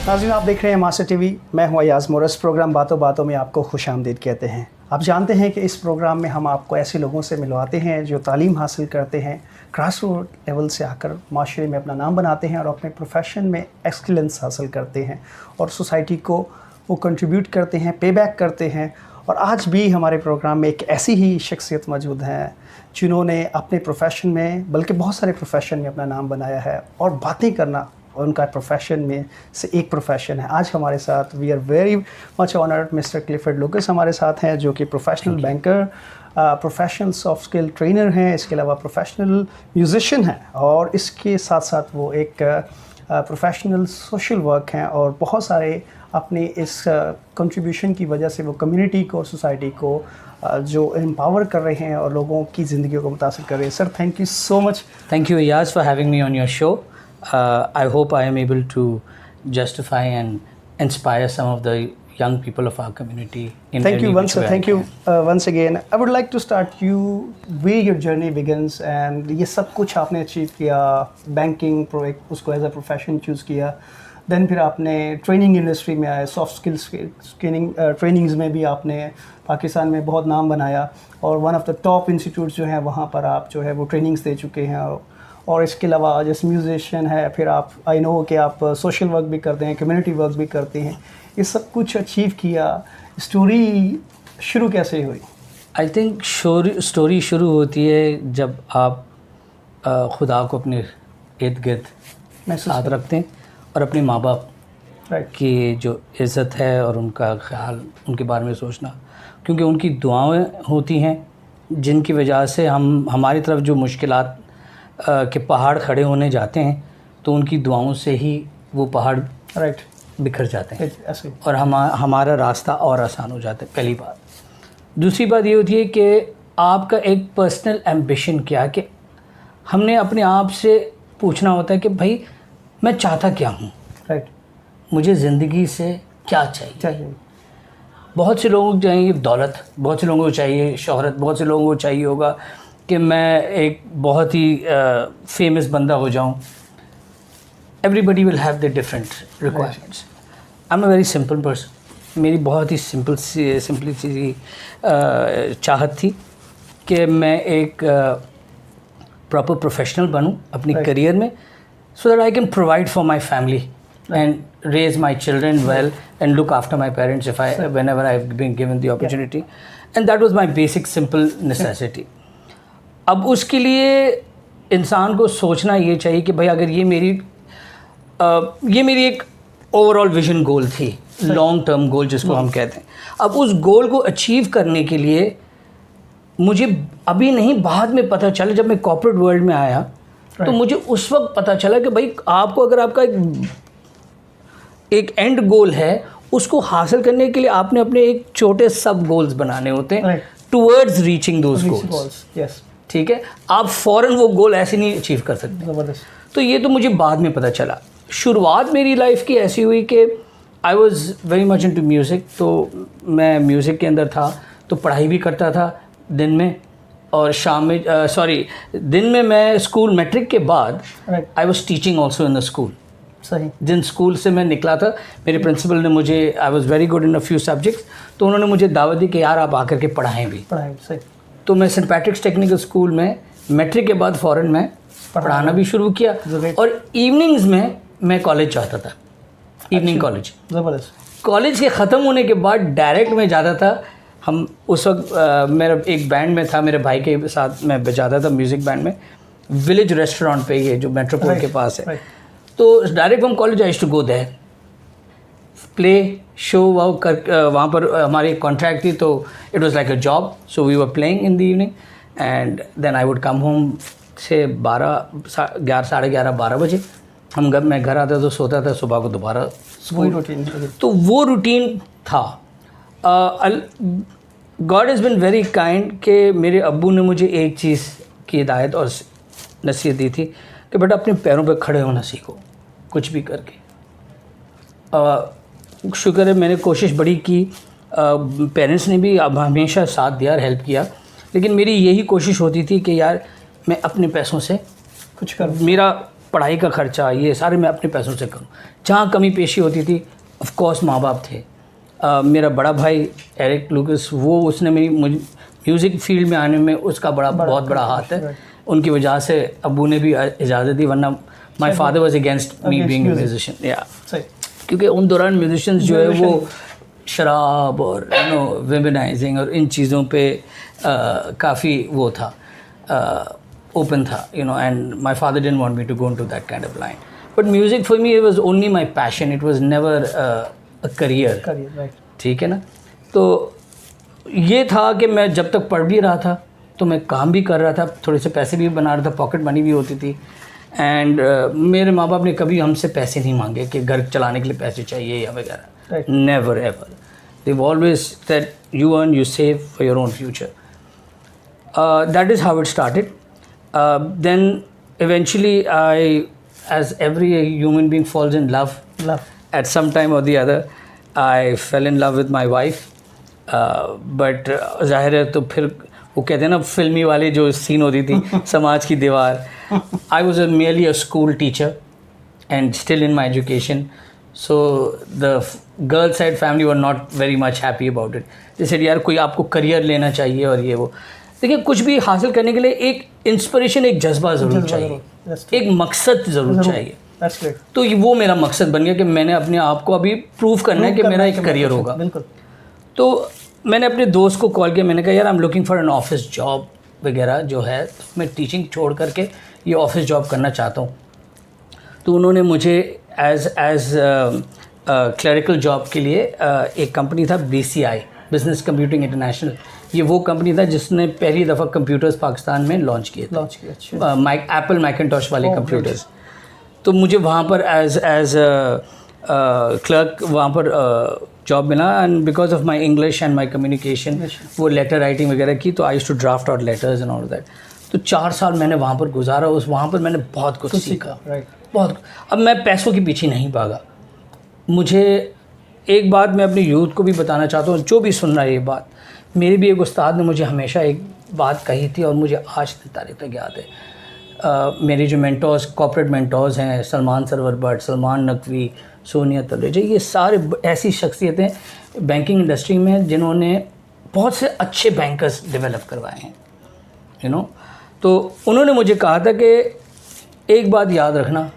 नाज़रीन, आप देख रहे हैं मास्टर टीवी। मैं हूं अयाज़ मोरस। प्रोग्राम बातों बातों में आपको खुशामदीद कहते हैं। आप जानते हैं कि इस प्रोग्राम में हम आपको ऐसे लोगों से मिलवाते हैं जो तालीम हासिल करते हैं, ग्रास रूट लेवल से आकर माशरे में अपना नाम बनाते हैं और अपने प्रोफेशन में एक्सीलेंस हासिल करते हैं और सोसाइटी को वो कंट्रीब्यूट करते हैं, पे बैक करते हैं। और आज भी हमारे प्रोग्राम में एक ऐसी ही शख्सियत मौजूद हैं जिन्होंने अपने प्रोफेशन में, बल्कि बहुत सारे प्रोफेशन में अपना नाम बनाया है और बातें करना उनका प्रोफेशन में से एक प्रोफेशन है। आज हमारे साथ we are very much honoured mister Clifford Lucas हमारे साथ हैं, जो कि professional banker, professional soft skill trainer हैं, इसके अलावा प्रोफेशनल म्यूजिशियन हैं और इसके साथ साथ वो एक प्रोफेशनल सोशल वर्क हैं और बहुत सारे अपने इस कंट्रीब्यूशन की वजह से वो कम्युनिटी को, सोसाइटी को जो एम्पावर कर रहे हैं और लोगों की ज़िंदगी को मुतासिर कर रहे हैं। Sir, thank you so much. Thank you, Ayaz, for having me on your show. I hope I am able to justify and inspire some of the young people of our community. Thank you once, thank you once again. I would like to start you where your journey begins and ये सब कुछ आपने achieve किया, banking उसको as a profession choose किया, then फिर आपने training industry में आए, सॉफ्ट स्किल्स ट्रेनिंग्स में भी आपने पाकिस्तान में बहुत नाम बनाया और one of the top institutes जो हैं वहाँ पर आप जो है वो ट्रेनिंग्स दे चुके हैं। और इसके अलावा जैसे म्यूजिशियन है, फिर आप आई नो कि आप सोशल वर्क भी करते हैं, कम्युनिटी वर्क भी करते हैं, ये सब कुछ अचीव किया। स्टोरी शुरू कैसे हुई? आई थिंक स्टोरी शुरू होती है जब आप खुदा को अपने इर्द गिर्द साथ रखते हैं और अपने माँ बाप की जो इज़्ज़त है और उनका ख्याल, उनके बारे में सोचना, क्योंकि उनकी दुआएं होती हैं जिनकी वजह से हम हमारी तरफ जो मुश्किलात के पहाड़ खड़े होने जाते हैं तो उनकी दुआओं से ही वो पहाड़ बिखर जाते हैं और हमारा रास्ता और आसान हो जाता है। पहली बात। दूसरी बात ये होती है कि आपका एक पर्सनल एम्बिशन क्या है, कि हमने अपने आप से पूछना होता है कि भाई मैं चाहता क्या हूँ, मुझे ज़िंदगी से क्या चाहिए। बहुत से लोगों को चाहिए दौलत, बहुत से लोगों को चाहिए शोहरत, बहुत से लोगों को चाहिए होगा कि मैं एक बहुत ही फेमस बंदा हो जाऊं। Everybody will have the different requirements. I am a very simple person. मेरी बहुत ही सिंपली सी चाहत थी कि मैं एक प्रॉपर प्रोफेशनल बनूं अपनी करियर में, so that I can provide for my family and raise my children well and look after my parents whenever I've been given the opportunity. And that was my basic simple necessity. अब उसके लिए इंसान को सोचना ये चाहिए कि भाई अगर ये मेरी एक ओवरऑल विजन गोल थी, लॉन्ग टर्म गोल जिसको हम कहते हैं। अब उस गोल को अचीव करने के लिए मुझे अभी नहीं, बाद में पता चला, जब मैं कॉर्पोरेट वर्ल्ड में आया तो मुझे उस वक्त पता चला कि भाई आपको अगर आपका एक एंड गोल है, उसको हासिल करने के लिए आपने अपने एक छोटे सब गोल्स बनाने होते हैं towards reaching those goals. Yes, ठीक है। आप फ़ौरन वो गोल ऐसे नहीं अचीव कर सकते। तो ये तो मुझे बाद में पता चला। शुरुआत मेरी लाइफ की ऐसी हुई कि I was very much into music. तो मैं म्यूज़िक के अंदर था तो पढ़ाई भी करता था दिन में और शाम में, दिन में मैं स्कूल मैट्रिक के बाद I was teaching also in the school. सही। जिन स्कूल से मैं निकला था, मेरे प्रिंसिपल ने मुझे, I was very good in a few subjects, तो उन्होंने मुझे दावत दी कि यार आप आकर के पढ़ाएँ भी। सही। तो मैं सेंट पैट्रिक्स टेक्निकल स्कूल में मैट्रिक के बाद फ़ौरन मैं पढ़ाना भी शुरू किया और इवनिंग्स में मैं कॉलेज जाता था, इवनिंग कॉलेज। ज़बरदस्त। कॉलेज के ख़त्म होने के बाद डायरेक्ट मैं जाता था। हम उस वक्त मेरा एक बैंड में था, मेरे भाई के साथ मैं बजाता था म्यूज़िक बैंड में, विलेज रेस्टोरेंट पे, ये जो मेट्रोपोल के पास है। तो direct from college I used to go there, play show वहाँ पर हमारी कॉन्ट्रैक्ट थी, तो it was like a job. So we were playing in the evening and then I would come home से 11 साढ़े 12 बजे। मैं घर आता तो सोता था, सुबह को दोबारा स्कूल। रूटीन। तो वो रूटीन था। God is been very kind कि मेरे अब्बू ने मुझे एक चीज़ की हिदायत और नसीहत दी थी कि बेटा अपने पैरों पे खड़े होना सीखो, कुछ भी करके। शुक्र है मैंने कोशिश बड़ी की, पेरेंट्स ने भी अब हमेशा साथ दिया, हेल्प किया, लेकिन मेरी यही कोशिश होती थी कि यार मैं अपने पैसों से कुछ कर। मेरा पढ़ाई का खर्चा ये सारे मैं अपने पैसों से करूँ। जहाँ कमी पेशी होती थी ऑफ कोर्स माँ बाप थे। मेरा बड़ा भाई एरिक लूकस, वो उसने मुझे म्यूज़िक फील्ड में आने में उसका बहुत बड़ा हाथ है। उनकी वजह से अब्बू ने भी इजाज़त दी, वरना my father was against me being a musician. या क्योंकि उन दौरान म्यूजिशियंस जो है वो शराब और वेमेनाइजिंग और इन चीज़ों पे काफ़ी वो था, ओपन था, and my father didn't want me to go into that kind of line. But music for me it was only my passion, it was never a career. ठीक है ना। तो ये था कि मैं जब तक पढ़ भी रहा था तो मैं काम भी कर रहा था, थोड़े से पैसे भी बना रहा था, पॉकेट मनी भी होती थी। एंड मेरे माँ बाप ने कभी हमसे पैसे नहीं मांगे कि घर चलाने के लिए पैसे चाहिए या वगैरह। Never ever, they've always said you earn, you save for your own future. That is how it started. Then eventually as every human being falls in love at some time or the other, I fell in love with my wife. But ज़ाहिर है तो फिर वो कहते हैं ना फिल्मी वाले जो सीन होती थी समाज की दीवार। I was merely a school teacher and still in my education. So the girl side family were not very much happy about it. They said यार कोई आपको करियर लेना चाहिए और ये वो। देखिए कुछ भी हासिल करने के लिए एक इंस्पिरेशन, एक जज्बा ज़रूर चाहिए, एक मकसद ज़रूर चाहिए। तो वो मेरा मकसद बन गया कि मैंने अपने आप को अभी प्रूव करना है कि मेरा एक करियर होगा। तो मैंने अपने दोस्त को कॉल किया, मैंने कहा यार I am looking for an office job वगैरह जो है, मैं टीचिंग छोड़ करके ये ऑफिस जॉब करना चाहता हूँ। तो उन्होंने मुझे एज क्लरिकल जॉब के लिए एक कंपनी था BCI, बिजनेस कंप्यूटिंग इंटरनेशनल। ये वो कंपनी था जिसने पहली दफ़ा कंप्यूटर्स पाकिस्तान में लॉन्च किए थे, एप्पल मैकिनटॉश वाले कंप्यूटर्स। तो मुझे वहाँ पर एज क्लर्क वहाँ पर जॉब मिला। And because of my English and my communication, वो लेटर राइटिंग वगैरह की, तो I used to draft out letters and all that. तो 4 साल मैंने वहाँ पर गुजारा, वहाँ पर मैंने बहुत कुछ सीखा, बहुत। अब मैं पैसों के पीछे नहीं भागा। मुझे एक बात मैं अपने यूथ को भी बताना चाहता हूँ, जो भी सुन रहा है ये बात, मेरे भी एक उस्ताद ने मुझे हमेशा एक बात कही थी और मुझे आज तारीख तक याद है। मेरे जो मेंटोर्स, कॉर्पोरेट मेंटोर्स हैं, सलमान सरवर भट्ट, सलमान नकवी, सोनिया तलेजा, ये सारे ऐसी शख्सियतें बैंकिंग इंडस्ट्री में जिन्होंने बहुत से अच्छे बैंकर्स डेवलप करवाए हैं, तो उन्होंने मुझे कहा था कि एक बात याद रखना,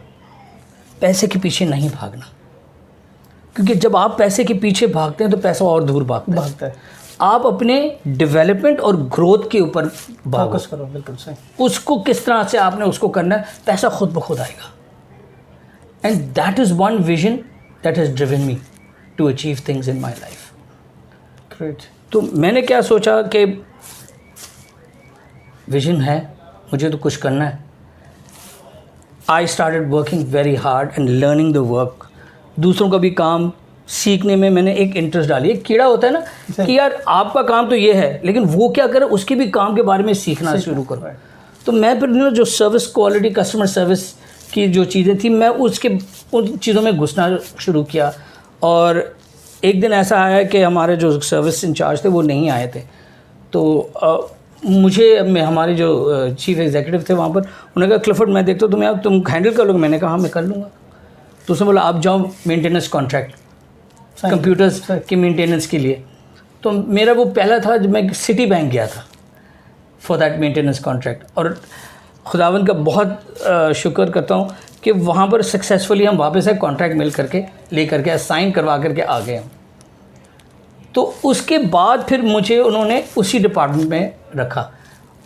पैसे के पीछे नहीं भागना, क्योंकि जब आप पैसे के पीछे भागते हैं तो पैसा और दूर भागता है। आप अपने डेवलपमेंट और ग्रोथ के ऊपर फोकस करो। बिल्कुल सही। उसको किस तरह से आपने उसको करना है, पैसा खुद ब खुद आएगा। And that is one vision that has driven me to achieve things in my life. Great. तो मैंने क्या सोचा कि विजन है, मुझे तो कुछ करना है। I started working very hard and learning the work. दूसरों का भी काम सीखने में मैंने एक इंटरेस्ट डाली। एक कीड़ा होता है ना कि यार आपका काम तो ये है, लेकिन वो क्या करे, उसके भी काम के बारे में सीखना शुरू करो। तो मैं फिर जो सर्विस क्वालिटी, कस्टमर सर्विस की जो चीज़ें थी, मैं उन चीज़ों में घुसना शुरू किया। और एक दिन ऐसा आया कि हमारे जो सर्विस इंचार्ज थे वो नहीं आए थे। तो हमारे जो चीफ एग्जीक्यूटिव थे वहाँ पर, उन्होंने कहा क्लिफर्ड मैं देखता हूँ तुम हैंडल कर लोगे। मैंने कहा हाँ मैं कर लूँगा। तो उसने बोला आप जाओ मेंटेनेंस कॉन्ट्रैक्ट, कंप्यूटर्स के मेंटेनेंस के लिए। तो मेरा वो पहला था जब मैं सिटी बैंक गया था फॉर दैट मेंटेनेंस कॉन्ट्रैक्ट। और खुदावंद का बहुत शुक्र करता हूँ कि वहाँ पर सक्सेसफुली हम वापस एक कॉन्ट्रैक्ट मिल करके ले करके साइन करवा करके आ गए हम। तो उसके बाद फिर मुझे उन्होंने उसी डिपार्टमेंट में रखा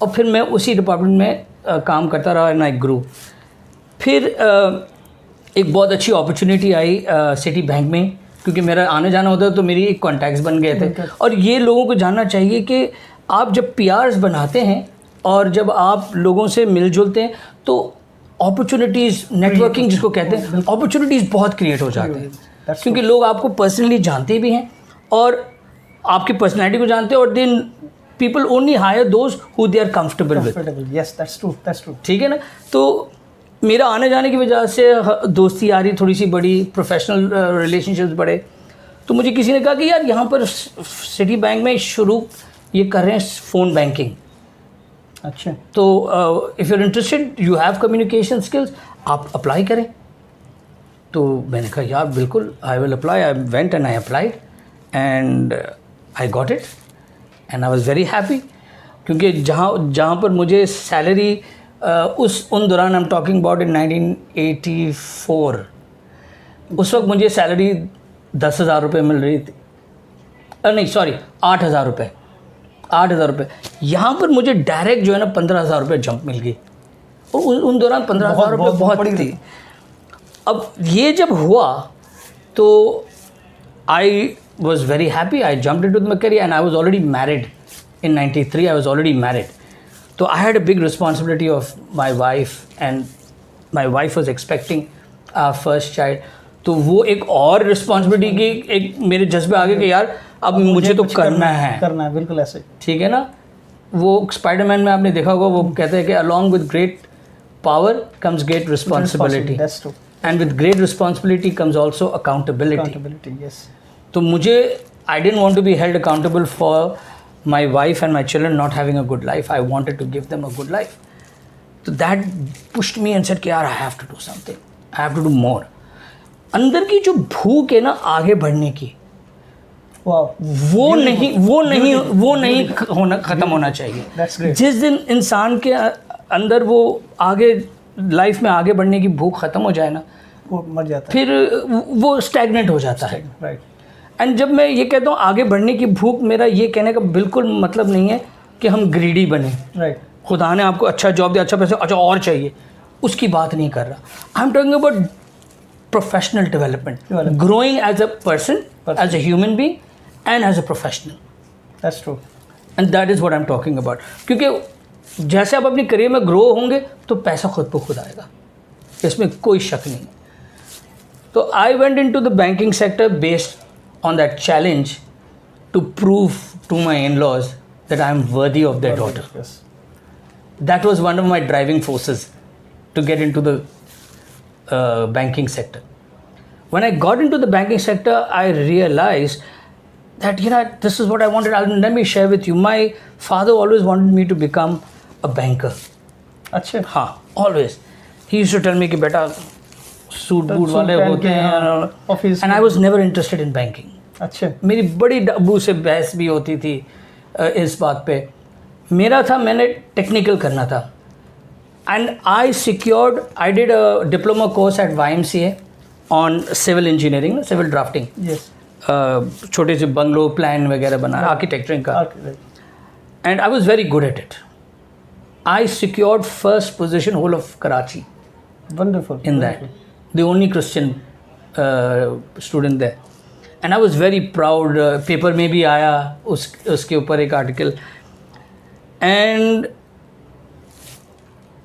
और फिर मैं उसी डिपार्टमेंट में काम करता रहा एंड आई ग्रू। फिर एक बहुत अच्छी अपॉर्चुनिटी आई सिटी बैंक में, क्योंकि मेरा आने जाना होता है तो मेरी एक कॉन्टैक्ट्स बन गए थे। और ये लोगों को जानना चाहिए कि आप जब PRs बनाते हैं और जब आप लोगों से मिलजुलते हैं तो अपॉर्चुनिटीज़, नेटवर्किंग जिसको कहते हैं, अपॉर्चुनिटीज़ बहुत क्रिएट हो जाते हैं, क्योंकि लोग आपको पर्सनली जानते भी हैं और आपकी पर्सनैलिटी को जानते हैं। और then people only hire those who they are comfortable with. Yes, that's true. ठीक है ना। तो मेरा आने जाने की वजह से दोस्ती यारी थोड़ी सी बड़ी, प्रोफेशनल रिलेशनशिप्स बढ़े। तो मुझे किसी ने कहा कि यार यहाँ पर सिटी बैंक में शुरू ये कर रहे हैं फ़ोन बैंकिंग, अच्छा, तो if you are interested, you have communication skills, आप अप्लाई करें। तो मैंने कहा यार बिल्कुल, I will apply. I went and I applied and I got it and I was very happy, क्योंकि जहाँ पर मुझे सैलरी उन दौरान, I am talking about in 1984, उस वक्त मुझे सैलरी 10,000 रुपये मिल रही थी। नहीं सॉरी, 8,000 रुपये, 8,000 रुपये। यहाँ पर मुझे डायरेक्ट जो है ना 15,000 रुपये जंप मिल गई, और उन दौरान 15,000 रुपये बहुत थी। अब ये जब हुआ तो I was very happy, I jumped into my career and I was already married in 93, I was already married. तो I had a big responsibility of my wife and my wife was expecting our first child. तो वो एक और responsibility की एक मेरे जज्बे आगे कि यार अब मुझे तो करना है, बिल्कुल ऐसे, ठीक है ना। वो स्पाइडरमैन में आपने देखा होगा, वो कहते हैं कि along with great power comes great responsibility, and with great responsibility comes also accountability. Yes. तो मुझे, I didn't want to be held accountable for my wife and my children not having a good life. I wanted to give them a good life. तो that pushed me and said कि यार I have to do something, I have to do more. अंदर की जो भूख है ना आगे बढ़ने की, वो नहीं होना, ख़त्म होना चाहिए। जिस दिन इंसान के अंदर वो आगे लाइफ में आगे बढ़ने की भूख ख़त्म हो जाए ना, वो मर जाता है, फिर वो स्टैग्नेंट हो जाता है। राइट। एंड जब मैं ये कहता हूँ आगे बढ़ने की भूख, मेरा ये कहने का बिल्कुल मतलब नहीं है कि हम ग्रीडी बने। राइट। खुदा ने आपको अच्छा जॉब दिया, अच्छा पैसे, अच्छा और चाहिए, उसकी बात नहीं कर रहा। I am talking about professional development, growing as a person, as a human being and as a professional. That's true. And that is what I'm talking about. क्योंकि जैसे आप अपनी करियर में ग्रो होंगे तो पैसा खुद ब खुद आएगा, इसमें कोई शक नहीं। तो I went into the banking sector based on that challenge to prove to my in-laws that I am worthy of their daughter. That was one of my driving forces to get into the banking sector. When I got into the banking sector, I realized that, this is what I wanted. Let me share with you. My father always wanted me to become a banker. अच्छा। हाँ, always. He used to tell me कि बेटा suit boot वाले होते हैं, office, and I was never interested in banking. अच्छा। मेरी बड़ी अब्बू से बहस भी होती थी इस बात पे। मेरा था, मैंने टेक्निकल करना था, and I did a diploma course at YMCA on civil engineering, civil drafting. Yes. छोटे से बंगलो प्लान वगैरह बना, आर्किटेक्चरिंग का, and I was very good at it. I secured first position whole of Karachi, wonderful in that, the only Christian student there, and I was very proud. Paper में भी आया उसके ऊपर एक article, and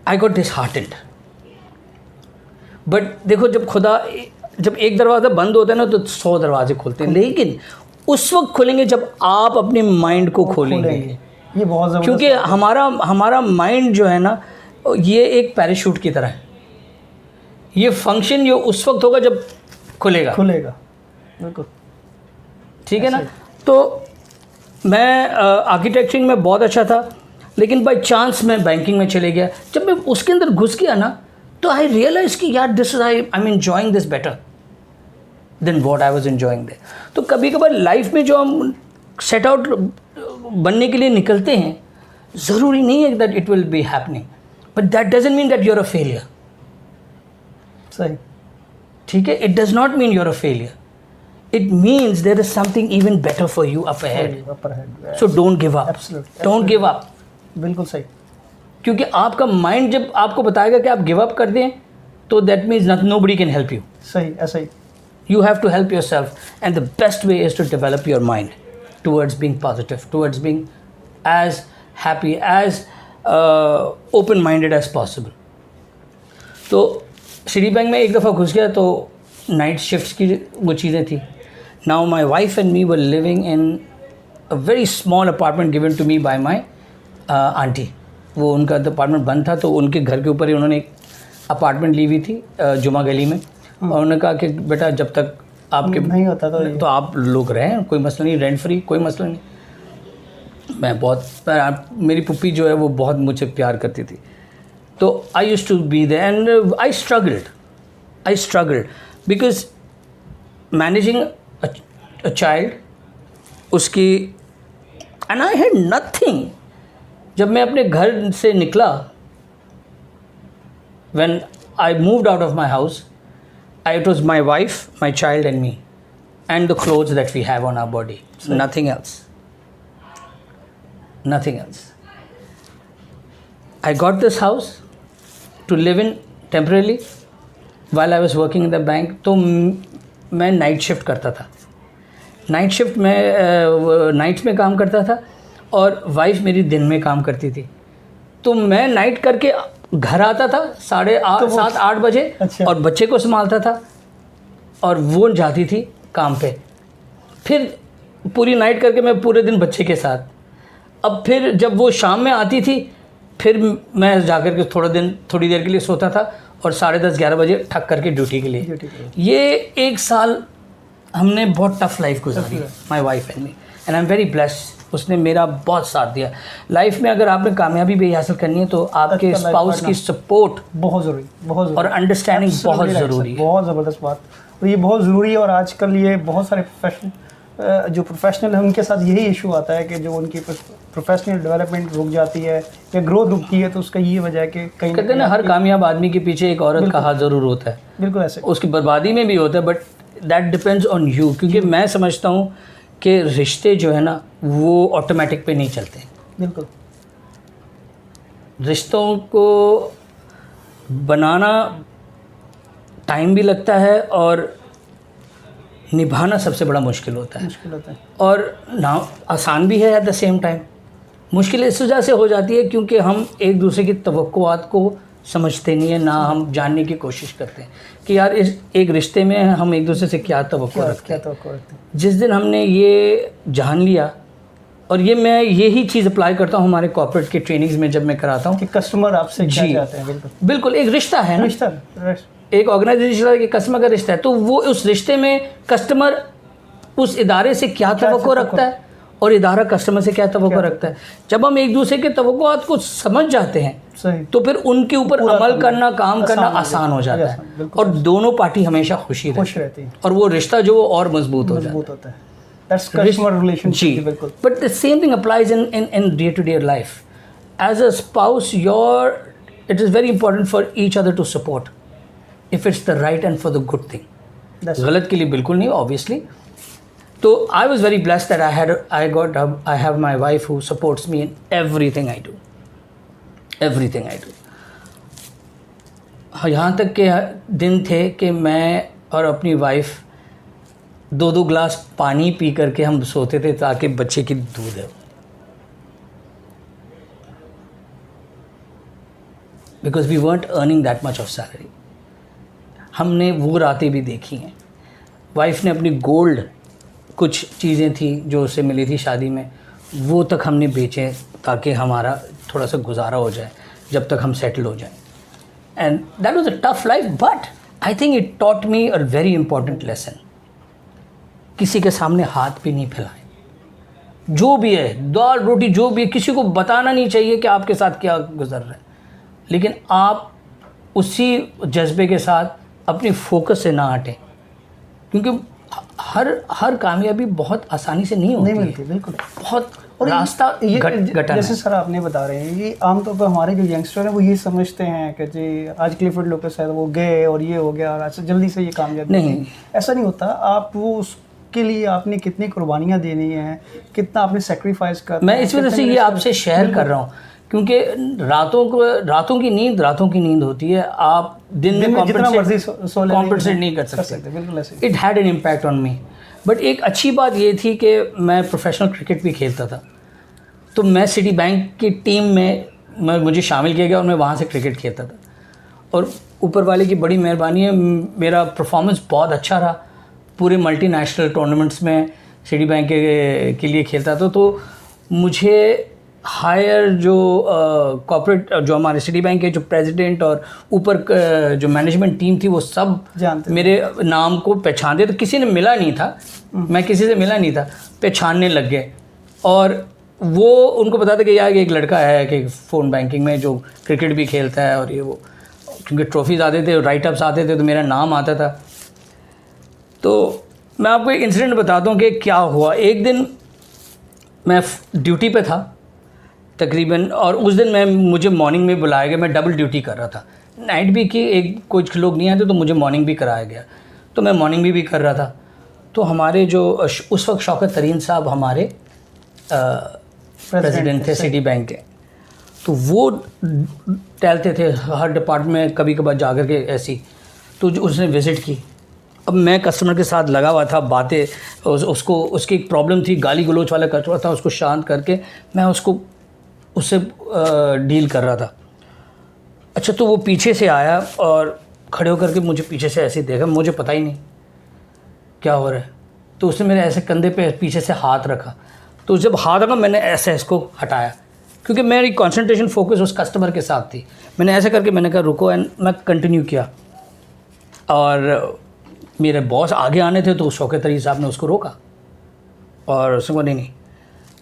I got disheartened. But देखो, जब एक दरवाज़ा बंद होता है ना तो 100 दरवाजे खुलते हैं, लेकिन उस वक्त खुलेंगे जब आप अपने माइंड को खोलेंगे। ये बहुत ज़रूरी, क्योंकि हमारा माइंड जो है ना, ये एक पैराशूट की तरह है। ये फंक्शन ये उस वक्त होगा जब खुलेगा बिल्कुल, ठीक है ना। तो मैं आर्किटेक्चरिंग में बहुत अच्छा था, लेकिन बाई चांस मैं बैंकिंग में चले गया। जब मैं उसके अंदर घुस गया ना, तो आई रियलाइज कि यार I am enjoying this better than what I was enjoying there. तो कभी कभार लाइफ में जो हम सेट आउट बनने के लिए निकलते हैं, ज़रूरी नहीं है that it will be happening, but that doesn't mean that you are a failure. सही, ठीक है, it does not mean you are a failure, it means there is something even better for you up ahead. So don't give up, don't give up. बिल्कुल सही, क्योंकि आपका mind जब आपको बताएगा कि आप गिव अप कर दें, तो that means nobody can help you. सही, ऐसा ही। You have to help yourself, and the best way is to develop your mind towards being positive, towards being as happy, as open-minded as possible. तो city bank में एक दफ़ा घुस गया तो night shifts की वो चीज़ें थी। Now my wife and me were living in a very small apartment given to me by my auntie. वो उनका अपार्टमेंट बंद था, तो उनके घर के ऊपर ही उन्होंने एक अपार्टमेंट ली हुई थी जुमा गली में, और उन्होंने कहा कि बेटा जब तक आपके नहीं होता तो आप लोग रहें, कोई मसला नहीं, रेंट फ्री, कोई मसला नहीं। मैं बहुत मेरी पुप्पी जो है वो बहुत मुझसे प्यार करती थी, तो I used to be there and I struggled because managing a child, उसकी, एंड आई हैड नथिंग। जब मैं अपने घर से निकला, when I moved out of my house, it was my wife, my child and me, and the clothes that we have on our body, nothing else. I got this house to live in temporarily while I was working in the bank. तो मैं night shift करता था, night shift में nights में काम करता था और वाइफ मेरी दिन में काम करती थी। तो मैं नाइट करके घर आता था 7-8 बजे। अच्छा। और बच्चे को संभालता था और वो जाती थी काम पे, फिर पूरी नाइट करके मैं पूरे दिन बच्चे के साथ। अब फिर जब वो शाम में आती थी, फिर मैं जाकर के थोड़ी देर के लिए सोता था और 10:30-11 बजे ठक करके ड्यूटी के लिए। ये 1 साल हमने बहुत टफ लाइफ गुजारी, my wife and me, and I am very blessed. उसने मेरा बहुत साथ दिया लाइफ में। अगर आपने कामयाबी भी हासिल करनी है तो आपके स्पाउस की सपोर्ट बहुत ज़रूरी और अंडरस्टैंडिंग बहुत ज़रूरी है। बहुत ज़बरदस्त बात, और ये बहुत ज़रूरी है। और आजकल ये बहुत सारे जो प्रोफेशनल हैं उनके साथ यही इशू आता है कि जो उनकी प्रोफेशनल डेवलपमेंट रुक जाती है या ग्रोथ रुकती है, तो उसका ये वजह है कि कहीं कहते हैं ना, हर कामयाब आदमी के पीछे एक औरत का हाथ ज़रूर होता है। बिल्कुल ऐसे, उसकी बर्बादी में भी होता है, but that depends on you. क्योंकि मैं समझता हूँ कि रिश्ते जो है ना वो ऑटोमेटिक पे नहीं चलते। बिल्कुल, रिश्तों को बनाना टाइम भी लगता है और निभाना सबसे बड़ा मुश्किल होता है। और ना आसान भी है एट द सेम टाइम। मुश्किल इस वजह से हो जाती है क्योंकि हम एक दूसरे की तवक्कुआत को समझते नहीं है, ना हम जानने की कोशिश करते हैं कि यार इस एक रिश्ते में हम एक दूसरे से क्या तवक्को रखते हैं। जिस दिन हमने ये जान लिया, और ये मैं यही चीज़ अप्लाई करता हूँ हमारे कॉर्पोरेट के ट्रेनिंग्स में जब मैं कराता हूँ कि कस्टमर आपसे क्या चाहते हैं। बिल्कुल एक रिश्ता है ना, रिश्ता एक ऑर्गेनाइजेशन के कस्टमर का रिश्ता है, तो वो उस रिश्ते में कस्टमर उस इदारे से क्या तवक्को रखता है और इदारा कस्टमर से क्या तवक्को रखता है। जब हम एक दूसरे के तवक्कुआत को समझ जाते हैं तो फिर उनके ऊपर अमल करना, काम करना आसान हो जाता है और दोनों पार्टी हमेशा खुश रहती है और वो रिश्ता जो वो और मजबूत हो जाता है। That's customer relationship. But the same thing applies in day-to-day life. As a spouse, it is very important for each other to support. If it's the right and for the good thing. गलत के लिए बिल्कुल नहीं, obviously. So I was very blessed that I have my wife who supports me in everything I do. Everything I do. यहाँ तक के दिन थे कि मैं और अपनी वाइफ 2-2 ग्लास पानी पी करके हम सोते थे ताकि बच्चे की दूध है, because we weren't earning that much of salary. हमने वो रातें भी देखी हैं। वाइफ ने अपनी गोल्ड, कुछ चीज़ें थी जो उससे मिली थी शादी में, वो तक हमने बेचे ताकि हमारा थोड़ा सा गुजारा हो जाए जब तक हम सेटल हो जाएं। And that was a tough life, but I think it taught me a very important lesson. किसी के सामने हाथ भी नहीं फैलाएं, जो भी है, दाल रोटी जो भी है, किसी को बताना नहीं चाहिए कि आपके साथ क्या गुजर रहा है, लेकिन आप उसी जज्बे के साथ अपनी फोकस से ना हटें, क्योंकि हर कामयाबी बहुत आसानी से नहीं मिलती। बिल्कुल, बहुत रास्ता घटा। जैसे सर आपने बता रहे हैं, ये आमतौर पर हमारे जो यंगस्टर हैं वो ये समझते हैं कि जी आज क्लिफर्ड लोपेस है वो गए और ये हो गया, ऐसा जल्दी से ये कामयाबी नहीं, ऐसा नहीं होता। आप वो के लिए आपने कितनी कुर्बानियाँ देनी है, कितना आपने सेक्रीफाइस करना। मैं इस वजह से ये आपसे शेयर कर रहा हूँ क्योंकि रातों की नींद होती है। आप दिन में कॉम्पनसेट नहीं कर सकते। It had an impact on me. But एक अच्छी बात ये थी कि मैं प्रोफेशनल क्रिकेट भी खेलता था, तो मैं सिटी बैंक की टीम में मुझे शामिल किया गया और मैं वहाँ से क्रिकेट खेलता था। और ऊपर वाले की बड़ी मेहरबानी है, मेरा परफॉर्मेंस बहुत अच्छा रहा। पूरे मल्टीनेशनल टूर्नामेंट्स में सिटी बैंक के लिए खेलता था, तो मुझे हायर जो कॉर्पोरेट जो हमारे सिटी बैंक के जो प्रेसिडेंट और ऊपर जो मैनेजमेंट टीम थी वो सब मेरे नाम को पहचानते। तो किसी ने मिला नहीं था, मैं किसी से मिला नहीं था, पहचानने लग गए। और वो उनको पता था कि यार एक लड़का है कि फ़ोन बैंकिंग में जो क्रिकेट भी खेलता है और ये वो, क्योंकि ट्रॉफीज़ आते थे, राइट अप्स आते थे तो मेरा नाम आता था। तो मैं आपको एक इंसिडेंट बताता हूँ कि क्या हुआ। एक दिन मैं ड्यूटी पे था तकरीबन, और उस दिन मुझे मॉर्निंग में बुलाया गया। मैं डबल ड्यूटी कर रहा था, नाइट भी की, एक कुछ लोग नहीं आए थे तो मुझे मॉर्निंग भी कराया गया, तो मैं मॉर्निंग भी कर रहा था। तो हमारे जो उस वक्त शौकत तरीन साहब हमारे प्रेसिडेंट थे सिटी बैंक के, तो वो टहलते थे हर डिपार्टमेंट में कभी कभार जा कर के ऐसी। तो उसने विज़िट की। अब मैं कस्टमर के साथ लगा हुआ था, बातें उसको उसकी एक प्रॉब्लम थी, गाली गलोच वाला कस्टमर था, उसको शांत करके मैं उससे डील कर रहा था। अच्छा, तो वो पीछे से आया और खड़े होकर के मुझे पीछे से ऐसे देखा, मुझे पता ही नहीं क्या हो रहा है। तो उसने मेरे ऐसे कंधे पे पीछे से हाथ रखा, तो जब हाथ रखा मैंने ऐसे इसको हटाया, क्योंकि मेरी कंसंट्रेशन फोकस उस कस्टमर के साथ थी। मैंने ऐसे करके मैंने कहा रुको, एंड मैं कंटिन्यू किया। और मेरे बॉस आगे आने थे तो शौकत तरीन साहब ने उसको रोका और उसने कहा नहीं।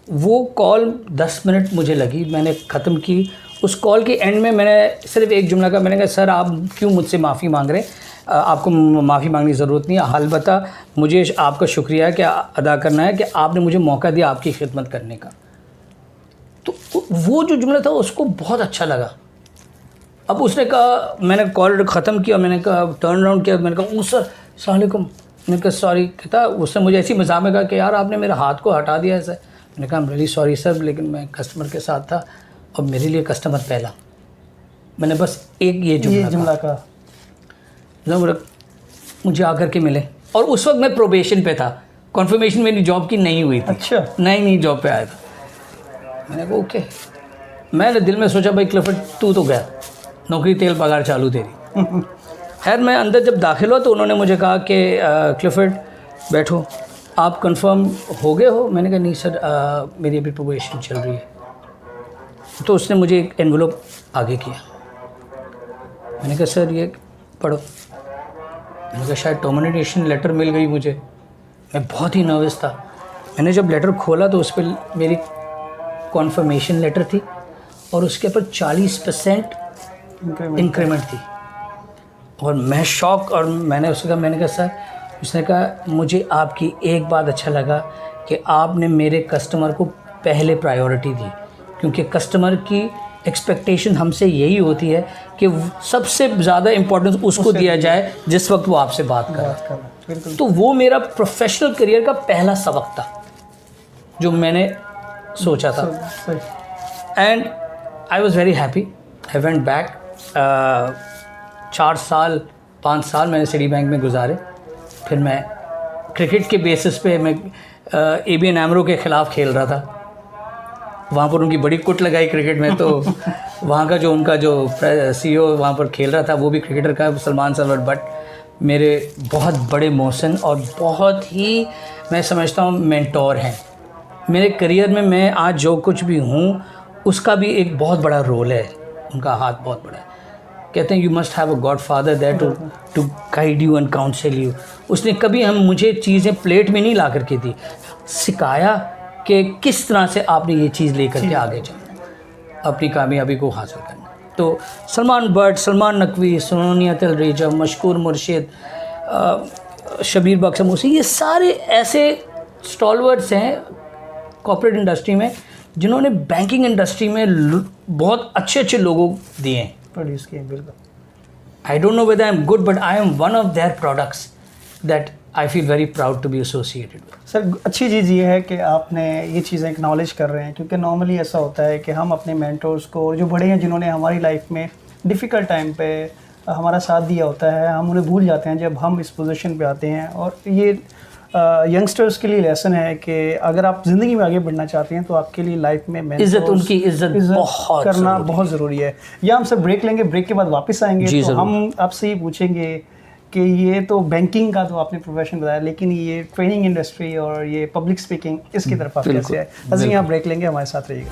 वो कॉल 10 मिनट मुझे लगी, मैंने ख़त्म की। उस कॉल के एंड में मैंने सिर्फ एक जुमला कहा, मैंने कहा सर आप क्यों मुझसे माफ़ी मांग रहे हैं, आपको माफ़ी मांगने की ज़रूरत नहीं है, अलबत्ता मुझे आपका शुक्रिया क्या अदा करना है कि आपने मुझे मौका दिया आपकी खिदमत करने का। तो वो जो जुमला था उसको बहुत अच्छा लगा। अब उसने कहा, मैंने कॉल ख़त्म किया, मैंने कहा टर्न राउंड किया, मैंने कहा सर अस्सलाम वालेकुम। मैंने कहा सॉरी। कहता, उसने मुझे ऐसी मज़ाक में कहा कि यार आपने मेरे हाथ को हटा दिया ऐसे। मैंने कहा रियली सॉरी सर, लेकिन मैं कस्टमर के साथ था और मेरे लिए कस्टमर पहला। मैंने बस एक ये जुमला कहा, मुझे आकर के मिले। और उस वक्त मैं प्रोबेशन पे था, कॉन्फर्मेशन मेरी जॉब की नहीं हुई थी। अच्छा, नई जॉब पे आया था। मैंने कहा ओके। मैंने दिल में सोचा भाई क्लिफर्ड तू तो गया, नौकरी तेल पगार चालू तेरी। खैर मैं अंदर जब दाखिल हुआ तो उन्होंने मुझे कहा कि क्लिफर्ड बैठो, आप कंफर्म हो गए हो? मैंने कहा नहीं सर, मेरी अभी प्रोबेशन चल रही है। तो उसने मुझे एक एनवलप आगे किया। मैंने कहा सर ये पढ़ो। मैंने कहा शायद टर्मिनेशन लेटर मिल गई मुझे। मैं बहुत ही नर्वस था। मैंने जब लेटर खोला तो उस पर मेरी कॉन्फर्मेशन लेटर थी और उसके ऊपर 40% इंक्रीमेंट थी। और मैं शॉक, और मैंने उससे कहा, मैंने कहा सर, उसने कहा मुझे आपकी एक बात अच्छा लगा कि आपने मेरे कस्टमर को पहले प्रायोरिटी दी, क्योंकि कस्टमर की एक्सपेक्टेशन हमसे यही होती है कि सबसे ज़्यादा इम्पोर्टेंस उसको दिया जाए जिस वक्त वो आपसे बात कर रहा है। तो वो मेरा प्रोफेशनल करियर का पहला सबक था जो मैंने सोचा था। And I was very happy. I went back. 4 साल 5 साल मैंने सिटी बैंक में गुजारे। फिर मैं क्रिकेट के बेसिस पे मैं ABN AMRO के ख़िलाफ़ खेल रहा था। वहाँ पर उनकी बड़ी कुट लगाई क्रिकेट में, तो वहाँ का जो उनका जो CEO वहाँ पर खेल रहा था वो भी क्रिकेटर का सलमान सरवर बट मेरे बहुत बड़े मोहसिन और बहुत ही मैं समझता हूँ मेंटोर हैं मेरे करियर में। मैं आज जो कुछ भी हूँ उसका भी एक बहुत बड़ा रोल है, उनका हाथ बहुत बड़ा है। कहते हैं you must have a godfather that to guide you and counsel you. उसने कभी मुझे चीज़ें प्लेट में नहीं ला करके दी, सिखाया कि किस तरह से आपने ये चीज़ लेकर के आगे चलना, अपनी कामयाबी को हासिल करना। तो सलमान बट, सलमान नकवी, सोनिया तलरेजा, मशकूर मुर्शिद, शबीर बख्शमूसी, ये सारे ऐसे स्टॉलवर्ड्स हैं कॉर्पोरेट इंडस्ट्री में जिन्होंने बैंकिंग इंडस्ट्री में बहुत अच्छे अच्छे लोगों दिए हैं, प्रोड्यूस किए। बिल्कुल। I don't know whether I am good but I am one of their products that I feel very proud to be associated with. Sir अच्छी चीज़ ये है कि आपने ये चीज़ें एक्नॉलेज कर रहे हैं, क्योंकि नॉर्मली ऐसा होता है कि हम अपने मेंटर्स को, जो बड़े हैं जिन्होंने हमारी लाइफ में डिफ़िकल्ट टाइम पे हमारा साथ दिया होता है, हम उन्हें भूल जाते हैं जब हम इस पोजीशन पे आते हैं। और ये यंगस्टर्स के लिए लेसन है कि अगर आप ज़िंदगी में आगे बढ़ना चाहते हैं तो आपके लिए लाइफ में इज़्ज़त, उनकी इज़्ज़त बहुत करना बहुत ज़रूरी है। या हम सब ब्रेक लेंगे, ब्रेक के बाद वापस आएंगे तो हम आपसे ये पूछेंगे कि ये तो बैंकिंग का तो आपने प्रोफेशन बताया, लेकिन ये ट्रेनिंग इंडस्ट्री और ये पब्लिक स्पीकिंग इसकी तरफ आप कैसे है? अभी यहाँ ब्रेक लेंगे, हमारे साथ रहिएगा।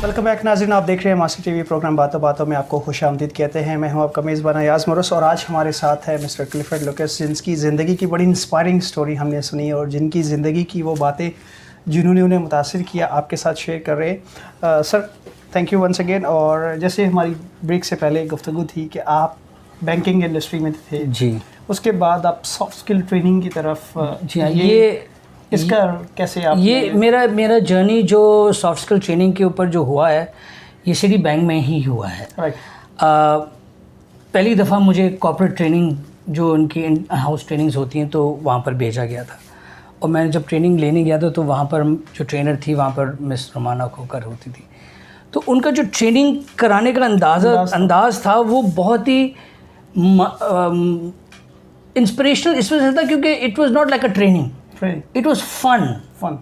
वेलकम बैक नाज़रीन, आप देख रहे हैं मास्टर टीवी प्रोग्राम बातों बातों में आपको खुशामदीद कहते हैं। मैं हूं आपका मेज़बान अयाज़ मोरस और आज हमारे साथ है मिस्टर क्लिफर्ड लुकस, जिनकी ज़िंदगी की बड़ी इंस्पायरिंग स्टोरी हमने सुनी और जिनकी ज़िंदगी की वो बातें जिन्होंने उन्हें मुतासिर किया आपके साथ शेयर कर रहे हैं। Sir thank you once again. और जैसे हमारी ब्रेक से पहले गुफ्तगू थी कि आप बैंकिंग इंडस्ट्री में थे जी, उसके बाद आप सॉफ्ट स्किल ट्रेनिंग की तरफ जी हाँ, ये इसका कैसे आप ये मेरा जर्नी जो सॉफ्ट स्किल ट्रेनिंग के ऊपर जो हुआ है ये सिटी बैंक में ही हुआ है। राइट। पहली दफ़ा मुझे कॉर्पोरेट ट्रेनिंग जो उनकी इन हाउस ट्रेनिंग्स होती हैं तो वहाँ पर भेजा गया था और मैं जब ट्रेनिंग लेने गया था तो वहाँ पर जो ट्रेनर थी वहाँ पर मिस रोमाना खोकर होती थी। तो उनका जो ट्रेनिंग कराने का अंदाज़ था वो बहुत ही इंस्पिरेशनल इस वजह से था क्योंकि it was not like a training, it was fun,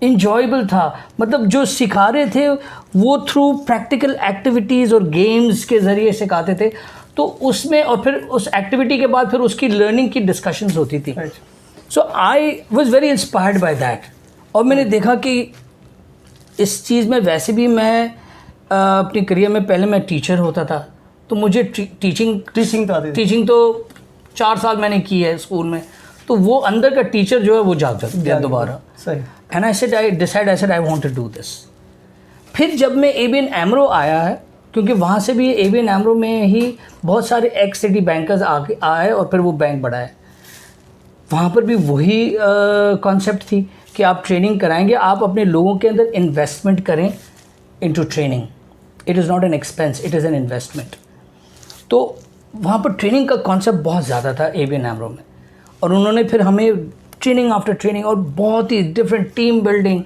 enjoyable था। मतलब जो सिखा रहे थे वो थ्रू प्रैक्टिकल एक्टिविटीज़ और गेम्स के ज़रिए सिखाते थे। तो उसमें और फिर उस एक्टिविटी के बाद फिर उसकी लर्निंग की डिस्कशंस होती थी। So I was very inspired by that. और मैंने देखा कि इस चीज़ में वैसे भी मैं अपनी करियर में पहले मैं टीचर होता था तो मुझे टीचिंग तो 4 साल मैंने की है स्कूल में, तो वो अंदर का टीचर जो है वो जाग गया दोबारा। And I said I want to do this. फिर जब मैं ABN AMRO आया है, क्योंकि वहाँ से भी ABN AMRO में ही बहुत सारे एक्स सिटी बैंकर्स आए और फिर वो बैंक बढ़ा है। वहाँ पर भी वही कॉन्सेप्ट थी कि आप ट्रेनिंग कराएंगे, आप अपने लोगों के अंदर इन्वेस्टमेंट करें into training. It is not an expense, it is an investment. तो वहाँ पर ट्रेनिंग का कॉन्सेप्ट बहुत ज़्यादा था ABN AMRO में और उन्होंने फिर हमें ट्रेनिंग आफ्टर ट्रेनिंग और बहुत ही different team building,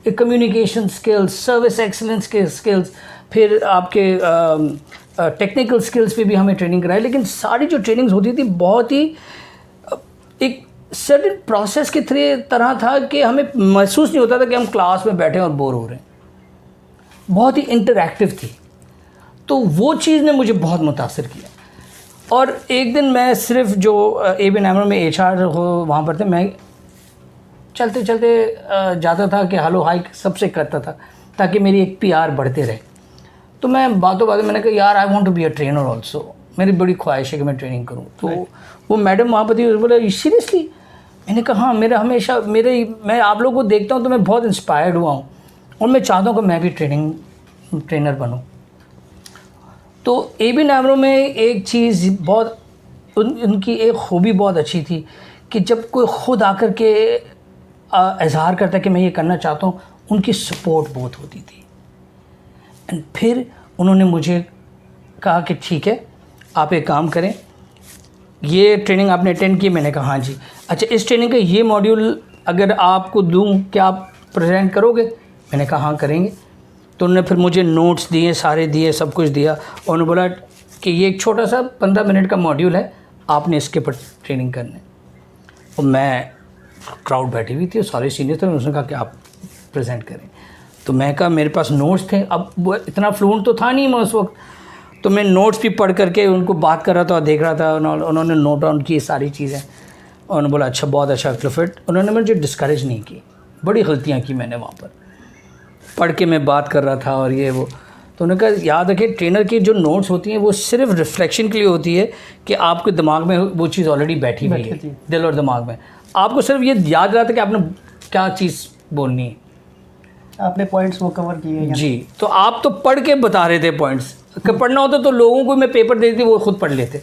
communication skills, service excellence के स्किल्स, फिर आपके टेक्निकल स्किल्स पे भी हमें ट्रेनिंग कराई। लेकिन सारी जो ट्रेनिंग्स होती थी बहुत ही एक सर्टेन प्रोसेस के तरह था कि हमें महसूस नहीं होता था कि हम क्लास में बैठे और बोर हो रहे हैं। बहुत ही इंटरैक्टिव थी। तो वो चीज़ ने मुझे बहुत मुतासिर किया। और एक दिन मैं सिर्फ जो ABN AMRO में HR हो वहाँ पर थे, मैं चलते चलते जाता था कि हेलो हाई सबसे करता था ताकि मेरी एक PR बढ़ते रहे। तो मैं बातों मैंने कहा यार I want to be a trainer also, मेरी बड़ी ख्वाहिश है कि मैं ट्रेनिंग करूँ। तो वो मैडम वहाँ पर थी, बोला सीरियसली? मैंने कहा हाँ, मैं आप लोगों को देखता हूँ तो मैं बहुत इंस्पायर्ड हुआ हूँ और मैं चाहता हूँ कि मैं भी ट्रेनर बनूँ। तो ABN AMRO में एक चीज़ बहुत उनकी एक खूबी बहुत अच्छी थी कि जब कोई ख़ुद आकर के इज़हार करता कि मैं ये करना चाहता हूँ, उनकी सपोर्ट बहुत होती थी। एंड फिर उन्होंने मुझे कहा कि ठीक है आप एक काम करें, ये ट्रेनिंग आपने अटेंड की? मैंने कहा हाँ जी। अच्छा, इस ट्रेनिंग का ये मॉड्यूल अगर आपको दूँ क्या आप प्रेजेंट करोगे? मैंने कहा हाँ करेंगे। तो उन्होंने फिर मुझे नोट्स दिए, सारे दिए, सब कुछ दिया और उन्होंने बोला कि ये एक छोटा सा 15 मिनट का मॉड्यूल है, आपने इसके ऊपर ट्रेनिंग करनी है। और मैं क्राउड बैठी हुई थी और सारे सीनियर थे, उसने कहा कि आप प्रेजेंट करें। तो मैं कहा मेरे पास नोट्स थे, अब वो इतना फ्लुएंट तो था नहीं मैं उस वक्त, तो मैं नोट्स भी पढ़ करके उनको बात कर रहा था और देख रहा था। उन्होंने नोट डाउन की सारी चीज़ें और उन्होंने बोला अच्छा बहुत अच्छा क्लिफर्ड। उन्होंने मुझे डिस्करेज नहीं की, बड़ी गलतियाँ की मैंने वहाँ पर, पढ़ के मैं बात कर रहा था और ये वो। तो उन्होंने कहा याद रखिए ट्रेनर की जो नोट्स होती हैं वो सिर्फ रिफ्लेक्शन के लिए होती है कि आपके दिमाग में वो चीज़ ऑलरेडी बैठी हुई है, दिल और दिमाग में। आपको सिर्फ ये याद रहता है कि आपने क्या चीज़ बोलनी है, आपने पॉइंट्स वो कवर किए हैं जी। तो आप तो पढ़ के बता रहे थे पॉइंट्स, पढ़ना होता तो लोगों को मैं पेपर दे देती, वो खुद पढ़ लेते।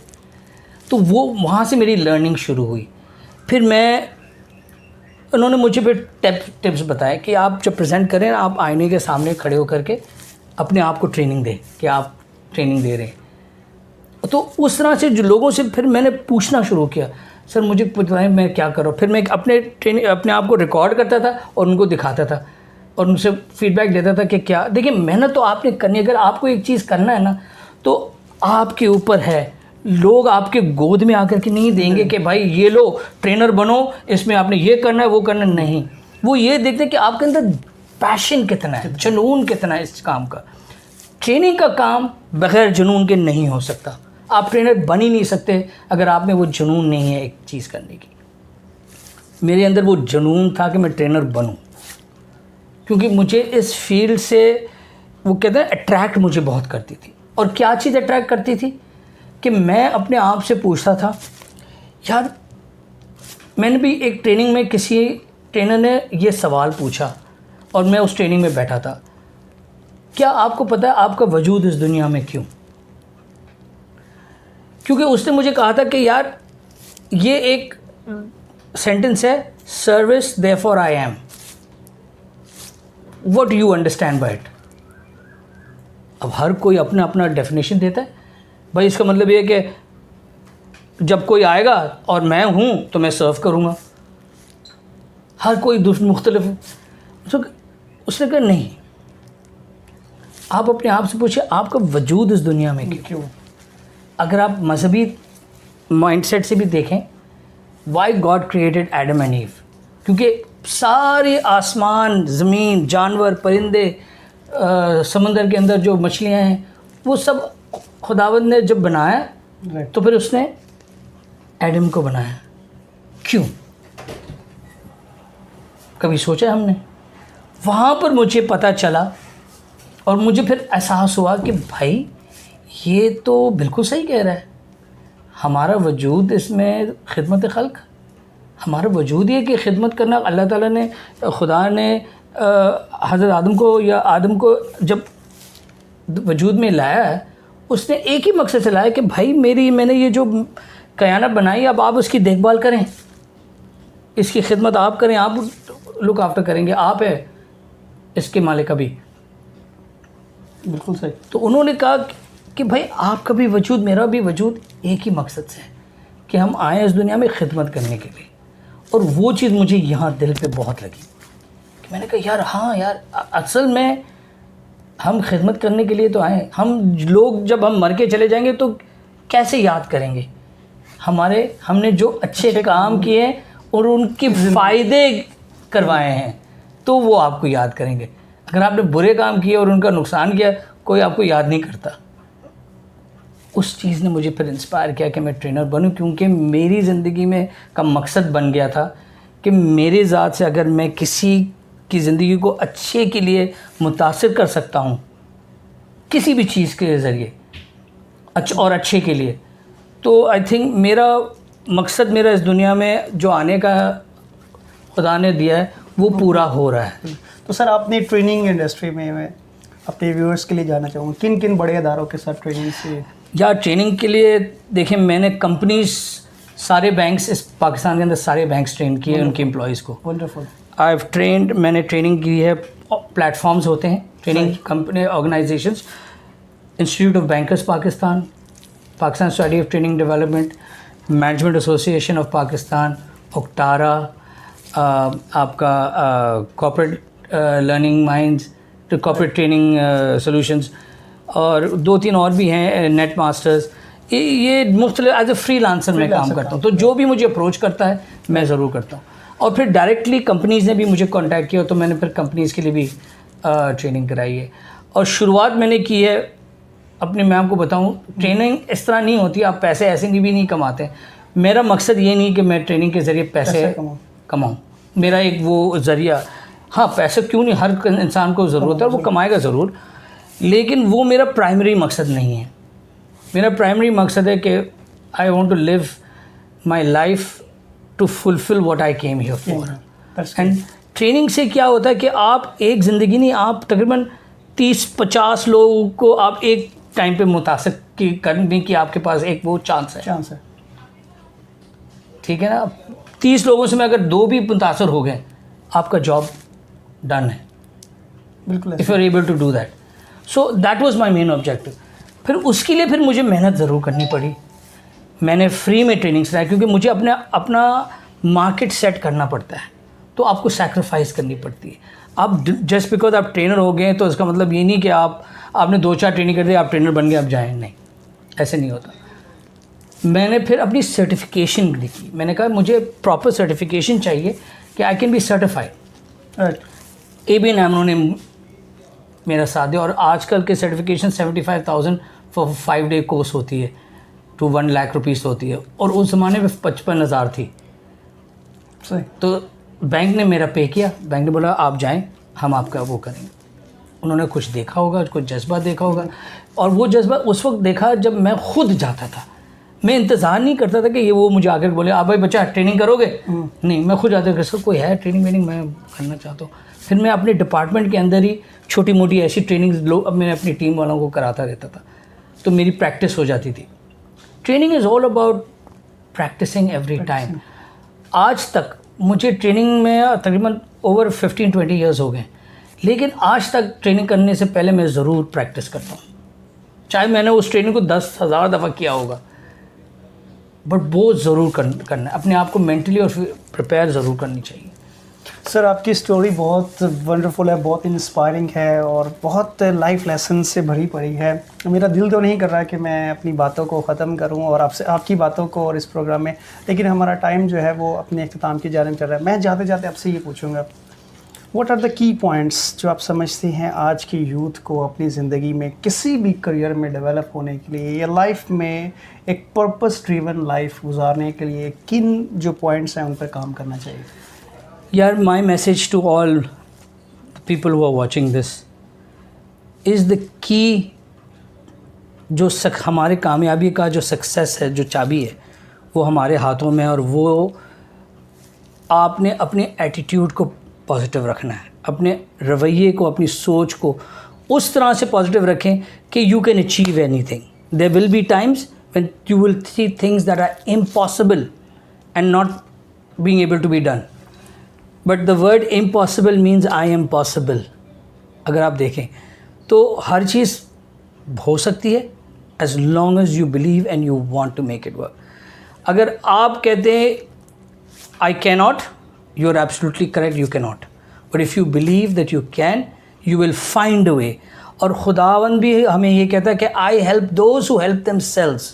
तो वो वहाँ से मेरी लर्निंग शुरू हुई। फिर उन्होंने मुझे फिर टिप्स बताए कि आप जब प्रेजेंट करें आप आईने के सामने खड़े होकर के अपने आप को ट्रेनिंग दें कि आप ट्रेनिंग दे रहे हैं। तो उस तरह से जो लोगों से फिर मैंने पूछना शुरू किया, सर मुझे बताएं मैं क्या करूँ। फिर मैं अपने आप को रिकॉर्ड करता था और उनको दिखाता था और उनसे फीडबैक देता था कि क्या देखिए मेहनत तो आपने करनी है। अगर आपको एक चीज़ करना है ना तो आपके ऊपर है, लोग आपके गोद में आकर के नहीं देंगे कि भाई ये लो ट्रेनर बनो, इसमें आपने ये करना है वो करना नहीं। वो ये देखते हैं कि आपके अंदर पैशन कितना है, जुनून कितना है इस काम का। ट्रेनिंग का काम बग़ैर जुनून के नहीं हो सकता। आप ट्रेनर बन ही नहीं सकते अगर आप में वो जुनून नहीं है एक चीज़ करने की। मेरे अंदर वो जुनून था कि मैं ट्रेनर बनूं, क्योंकि मुझे इस फील्ड से वो कहते हैं अट्रैक्ट मुझे बहुत करती थी। और क्या चीज़ अट्रैक्ट करती थी कि मैं अपने आप से पूछता था, यार मैंने भी एक ट्रेनिंग में किसी ट्रेनर ने ये सवाल पूछा और मैं उस ट्रेनिंग में बैठा था, क्या आपको पता है आपका वजूद इस दुनिया में क्यों? क्योंकि उसने मुझे कहा था कि यार ये एक सेंटेंस है, service therefore I am, what do you understand by it. अब हर कोई अपना अपना डेफिनेशन देता है भाई। इसका मतलब ये है कि जब कोई आएगा और मैं हूँ तो मैं सर्व करूँगा। हर कोई मुख्तलिफ। तो उसने कहा नहीं, आप अपने आप से पूछिए आपका वजूद इस दुनिया में क्यों। अगर आप मजहबी माइंडसेट से भी देखें, Y God created Adam and ewe, क्योंकि सारे आसमान, ज़मीन, जानवर, परिंदे, समंदर के अंदर जो मछलियाँ हैं, वो सब खुदावंद ने जब बनाया तो फिर उसने एडम को बनाया। क्यों? कभी सोचा हमने? वहाँ पर मुझे पता चला और मुझे फिर एहसास हुआ कि भाई ये तो बिल्कुल सही कह रहा है। हमारा वजूद इसमें खिदमत खल्क, हमारा वजूद ये कि खिदमत करना। अल्लाह ताला ने, खुदा ने हज़रत आदम को या आदम को जब वजूद में लाया है, उसने एक ही मकसद से लाया कि भाई मैंने ये जो कायनात बनाई, अब आप उसकी देखभाल करें, इसकी खिदमत आप करें, आप लुक आफ्टर करेंगे, आप है इसके मालिक अभी। बिल्कुल सही। तो उन्होंने कहा कि भाई आपका भी वजूद, मेरा भी वजूद एक ही मकसद से है कि हम आए इस दुनिया में खिदमत करने के लिए। और वो चीज़ मुझे यहाँ दिल पे बहुत लगी कि मैंने कहा यार हाँ यार, असल में हम खिदमत करने के लिए तो आए। हम लोग जब हम मर के चले जाएंगे तो कैसे याद करेंगे हमने जो अच्छे काम किए और उनके फ़ायदे करवाए हैं, तो वो आपको याद करेंगे। अगर आपने बुरे काम किए और उनका नुकसान किया, कोई आपको याद नहीं करता। उस चीज़ ने मुझे फिर इंस्पायर किया कि मैं ट्रेनर बनूं, क्योंकि मेरी ज़िंदगी में का मकसद बन गया था कि मेरे ज़ात से अगर मैं किसी की ज़िंदगी को अच्छे के लिए मुतासिर कर सकता हूं, किसी भी चीज़ के ज़रिए और अच्छे के लिए, तो आई थिंक मेरा मकसद, मेरा इस दुनिया में जो आने का खुदा ने दिया है वो पूरा हो रहा है। तो सर, आपने ट्रेनिंग इंडस्ट्री में मैं अपने व्यूअर्स के लिए जानना चाहूँगा, किन किन बड़े अदारों के साथ ट्रेनिंग से? या ट्रेनिंग के लिए देखें, मैंने कंपनीज, सारे बैंक्स, इस पाकिस्तान के अंदर सारे बैंक्स ट्रेन किए उनके एम्प्लॉयज़ को। वंडरफुल। आई हैव ट्रेंड, मैंने ट्रेनिंग की है, प्लेटफॉर्म्स होते हैं training company, organisations, institute of bankers Pakistan, Pakistan society of training development, management association of Pakistan, ओक्टारा, आपका कॉर्पोरेट लर्निंग माइंड्स, तो कॉर्पोरेट ट्रेनिंग सॉल्यूशंस, और 2-3 और भी हैं, नेट मास्टर्स। ये मुख्तलिफ एज ए फ्रीलांसर मैं काम करता हूँ। तो जो भी मुझे अप्रोच करता है मैं ज़रूर करता हूँ। और फिर डायरेक्टली कंपनीज़ ने भी मुझे कांटेक्ट किया, तो मैंने फिर कंपनीज़ के लिए भी ट्रेनिंग कराई है। और शुरुआत मैंने की है अपने, मैं आपको बताऊँ, ट्रेनिंग इस तरह नहीं होती, आप पैसे ऐसे भी नहीं कमाते। मेरा मकसद ये नहीं कि मैं ट्रेनिंग के ज़रिए पैसे कमाऊँ, मेरा एक वो ज़रिया, हाँ पैसे क्यों नहीं, हर इंसान को ज़रूरत है, वो कमाएगा ज़रूर, लेकिन वो मेरा प्राइमरी मकसद नहीं है। मेरा प्राइमरी मकसद है कि I want to live my life to fulfil what I came here for. And training से क्या होता है कि आप एक ज़िंदगी नहीं, आप तकरीबन 30-50 लोगों को आप एक टाइम पे मुतासिर करने की आपके पास एक वो चांस है। ठीक है ना? 30 लोगों से मैं अगर 2 भी मुतासिर हो गए, आपका जॉब डन है। बिल्कुल। If you are able to do that, so that was my main objective. फिर उसके लिए फिर मुझे मेहनत ज़रूर करनी पड़ी। मैंने फ्री में ट्रेनिंग कराई, क्योंकि मुझे अपना मार्केट सेट करना पड़ता है, तो आपको सैक्रिफाइस करनी पड़ती है। आप जस्ट बिकॉज आप ट्रेनर हो गए तो इसका मतलब ये नहीं कि आपने 2-4 ट्रेनिंग कर दी, आप ट्रेनर बन गए, आप जाएँ, नहीं, ऐसे नहीं होता। मैंने फिर अपनी सर्टिफिकेशन लिखी। मैंने कहा मुझे प्रॉपर सर्टिफिकेशन चाहिए कि I can be certified. ABN AMRO ने मेरा साथ दिया, और आजकल के सर्टिफिकेशन 75,000 फॉर 5 डे कोर्स होती है, टू 1 लाख रुपीस होती है, और उस ज़माने में 55,000 थी। सही। तो बैंक ने मेरा पे किया, बैंक ने बोला आप जाएं, हम आपका वो करेंगे। उन्होंने कुछ देखा होगा, कुछ जज्बा देखा होगा, और वो जज्बा उस वक्त देखा जब मैं खुद जाता था। मैं इंतज़ार नहीं करता था कि ये वो मुझे आकर बोले आप भाई बच्चा ट्रेनिंग करोगे, नहीं, मैं खुद जाता था सर कोई है ट्रेनिंग वेनिंग मैं करना चाहता हूँ। फिर मैं अपने डिपार्टमेंट के अंदर ही छोटी मोटी ऐसी ट्रेनिंग अब मैं अपनी टीम वालों को कराता रहता था, तो मेरी प्रैक्टिस हो जाती थी। Training is all about practising every time. आज तक मुझे ट्रेनिंग में तकरीबन ओवर 15-20 ईयर्स हो गए, लेकिन आज तक ट्रेनिंग करने से पहले मैं ज़रूर प्रैक्टिस करता हूँ, चाहे मैंने उस ट्रेनिंग को 10,000 दफ़ा किया होगा, बट वो ज़रूर करना है, अपने आप को मेंटली और प्रिपेयर ज़रूर करनी चाहिए। सर आपकी स्टोरी बहुत वंडरफुल है, बहुत इंस्पायरिंग है और बहुत लाइफ लेसन से भरी पड़ी है। मेरा दिल तो नहीं कर रहा कि मैं अपनी बातों को ख़त्म करूं और आपसे आपकी बातों को और इस प्रोग्राम में, लेकिन हमारा टाइम जो है वो अपने अख्ताम की जानिब चल रहा है। मैं जाते जाते आपसे ये पूछूंगा, what are the key points जो आप समझते हैं आज की यूथ को अपनी ज़िंदगी में किसी भी करियर में डेवलप होने के लिए या लाइफ में एक पर्पस ड्रिवन लाइफ गुजारने के लिए किन जो पॉइंट्स हैं उन पर काम करना चाहिए? यार, my message to all people who are watching this is the key, जो हमारे कामयाबी का जो सक्सेस है, जो चाबी है, वो हमारे हाथों में है, और वो आपने अपने एटीट्यूड को पॉजिटिव रखना है, अपने रवैये को, अपनी सोच को उस तरह से पॉजिटिव रखें कि you can achieve anything. There will be times when you will see things that are impossible and not being able to be done, but the word impossible means I am possible. अगर आप देखें तो हर चीज़ हो सकती है as long as you believe and you want to make it work. अगर आप कहते हैं I can not, you are absolutely correct, you cannot, but if you believe that you can, you will find a way। और खुदावंद भी हमें ये कहता है कि I help those who help themselves।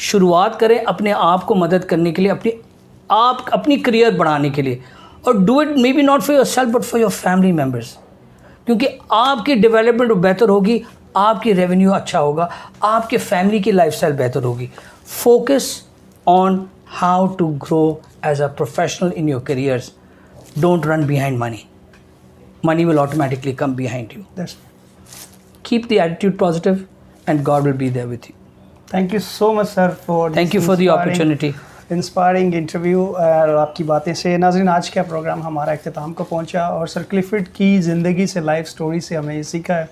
शुरुआत करें अपने आप को मदद करने के लिए, अपनी करियर बढ़ाने के लिए, और do it may be not for your self but for your family members, क्योंकि आपकी डेवलपमेंट बेहतर होगी, आपकी रेवेन्यू अच्छा होगा, आपके फैमिली की लाइफस्टाइल बेहतर होगी। Focus on how to grow as a professional in your careers. Don't run behind money. Money will automatically come behind you. Keep the attitude positive and God will be there with you. Thank you so much sir for Thank you for the opportunity. Inspiring interview और आपकी बातें से। नाज़रीन, आज का programme हमारा इख्तिताम को पहुंचा और सर क्लिफर्ड की ज़िंदगी से, लाइफ स्टोरी से हमने ये सीखा है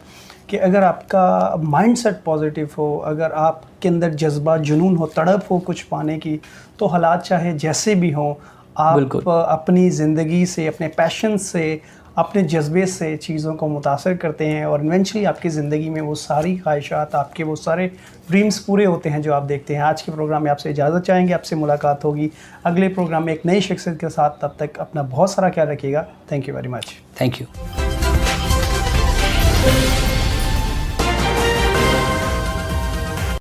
कि अगर आपका माइंडसेट पॉजिटिव हो, अगर आपके अंदर जज्बा, जुनून हो, तड़प हो कुछ पाने की, तो हालात चाहे जैसे भी हों, आप अपनी ज़िंदगी से, अपने पैशन से, अपने जज्बे से चीज़ों को मुतासर करते हैं और इवेंचुअली आपकी ज़िंदगी में वो सारी ख्वाहिशात, आपके वो सारे ड्रीम्स पूरे होते हैं जो आप देखते हैं। आज के प्रोग्राम में आपसे इजाज़त चाहेंगे, आपसे मुलाकात होगी अगले प्रोग्राम में एक नई शख्सियत के साथ। तब तक अपना बहुत सारा ख्याल रखिएगा। Thank you very much. Thank you.